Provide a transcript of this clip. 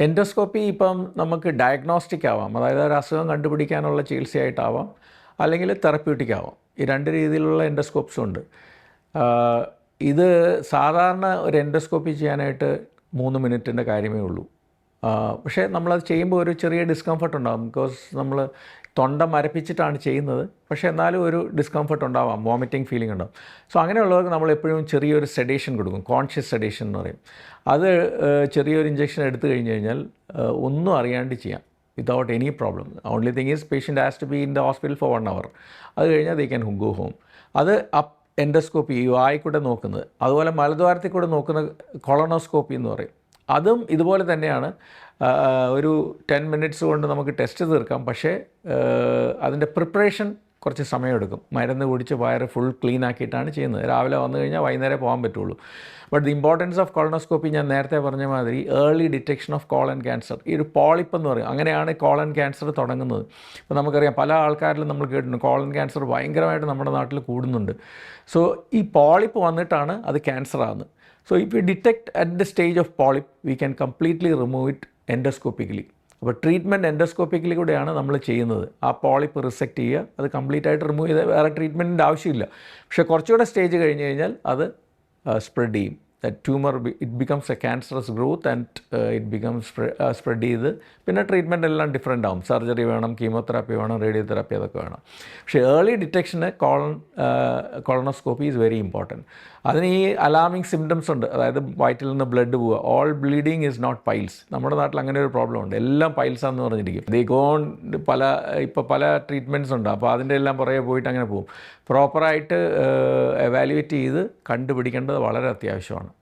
Endoscopy ഇപ്പം നമുക്ക് diagnostic ആവാം, അതായത് ഒരു അസുഖം കണ്ടുപിടിക്കാനുള്ള ചികിത്സയായിട്ടാവാം, അല്ലെങ്കിൽ തെറപ്യൂട്ടിക് ആവാം. ഈ രണ്ട് രീതിയിലുള്ള എൻഡോസ്കോപ്സും ഉണ്ട്. ഇത് സാധാരണ ഒരു എൻഡോസ്കോപ്പി ചെയ്യാനായിട്ട് 3 മിനിറ്റിൻ്റെ കാര്യമേ ഉള്ളൂ. പക്ഷേ നമ്മളത് ചെയ്യുമ്പോൾ ഒരു ചെറിയ ഡിസ്കംഫർട്ട് ഉണ്ടാകും, ബിക്കോസ് നമ്മൾ തൊണ്ട മരപ്പിച്ചിട്ടാണ് ചെയ്യുന്നത്. പക്ഷേ എന്നാലും ഒരു ഡിസ്കംഫർട്ട് ഉണ്ടാവാം, വോമിറ്റിംഗ് ഫീലിംഗ് ഉണ്ടാവും. സോ അങ്ങനെയുള്ളവർക്ക് നമ്മളെപ്പോഴും ചെറിയൊരു സെഡേഷൻ കൊടുക്കും, കോൺഷ്യസ് സെഡേഷൻ എന്ന് പറയും. അത് ചെറിയൊരു ഇഞ്ചക്ഷൻ എടുത്തു കഴിഞ്ഞ് കഴിഞ്ഞാൽ ഒന്നും അറിയാണ്ട് ചെയ്യാം, without any problem. Only thing is patient has to be in the hospital for 1 hour. അത് കഴിഞ്ഞാൽ ദേ ക്യാൻ ഗോ ഹോം. അത് എൻഡോസ്കോപ്പി, ഈ വായിക്കൂടെ നോക്കുന്നത്. അതുപോലെ മലദ്വാരത്തിൽ കൂടെ നോക്കുന്ന കൊളോണോസ്കോപ്പി എന്ന് പറയും. അതും ഇതുപോലെ തന്നെയാണ്. ഒരു 10 മിനിറ്റ്സ് കൊണ്ട് നമുക്ക് ടെസ്റ്റ് തീർക്കാം. പക്ഷേ അതിൻ്റെ പ്രിപ്പറേഷൻ കുറച്ച് സമയമെടുക്കും. മരുന്ന് കുടിച്ച് വയറ് ഫുൾ ക്ലീൻ ആക്കിയിട്ടാണ് ചെയ്യുന്നത്. രാവിലെ വന്നു കഴിഞ്ഞാൽ വൈകുന്നേരം പോകാൻ പറ്റുള്ളൂ. But the importance of colonoscopy ഞാൻ നേരത്തെ പറഞ്ഞ മാതിരി early detection of colon cancer. ഈ ഒരു പോളിപ്പ് എന്ന് പറയും, അങ്ങനെയാണ് കോളൻ ക്യാൻസർ തുടങ്ങുന്നത്. ഇപ്പോൾ നമുക്കറിയാം, പല ആൾക്കാരിലും നമ്മൾ കേട്ടിട്ടുണ്ട് കോളൻ ക്യാൻസർ ഭയങ്കരമായിട്ട് നമ്മുടെ നാട്ടിൽ കൂടുന്നുണ്ട്. സോ ഈ പോളിപ്പ് വന്നിട്ടാണ് അത് ക്യാൻസർ ആകുന്നത്. So if we detect at the stage of polyp, we can completely remove it endoscopically. അപ്പോൾ ട്രീറ്റ്മെൻറ്റ് എൻഡോസ്കോപ്പിക്കലി കൂടെയാണ് നമ്മൾ ചെയ്യുന്നത്. ആ പോളിപ്പ് റിസെക്റ്റ് ചെയ്യുക, അത് കംപ്ലീറ്റ് ആയിട്ട് റിമൂവ് ചെയ്ത് വേറെ ട്രീറ്റ്മെൻറ്റിൻ്റെ ആവശ്യമില്ല. പക്ഷേ കുറച്ചുകൂടെ സ്റ്റേജ് കഴിഞ്ഞ് കഴിഞ്ഞാൽ അത് സ്പ്രെഡ് ചെയ്യും. That tumour it becomes A cancerous growth and it becomes spread ചെയ്ത് പിന്നെ ട്രീറ്റ്മെൻറ്റ് എല്ലാം ഡിഫറെൻ്റ് ആവും. സർജറി വേണം, കീമോതെറാപ്പി വേണം, റേഡിയോതെറാപ്പി അതൊക്കെ വേണം. പക്ഷേ ഏർലി ഡിറ്റക്ഷന് കൊളോണോസ്കോപ്പി ഈസ് വെരി ഇമ്പോർട്ടൻറ്റ്. അതിന് ഈ അലാമിങ് സിംറ്റംസ് ഉണ്ട്, അതായത് വയറ്റിൽ നിന്ന് ബ്ലഡ് പോവുക. All bleeding is not piles. നമ്മുടെ നാട്ടിൽ അങ്ങനെ ഒരു പ്രോബ്ലം ഉണ്ട്, എല്ലാം പൈൽസാന്ന് പറഞ്ഞിരിക്കും. ദേ ഗോൺ പല ട്രീറ്റ്മെൻറ്റ്സ് ഉണ്ട്. അപ്പോൾ അതിൻ്റെ എല്ലാം പുറകെ പോയിട്ട് അങ്ങനെ പോകും. പ്രോപ്പറായിട്ട് എവാലുവേറ്റ് ചെയ്ത് കണ്ടുപിടിക്കേണ്ടത് വളരെ അത്യാവശ്യമാണ്.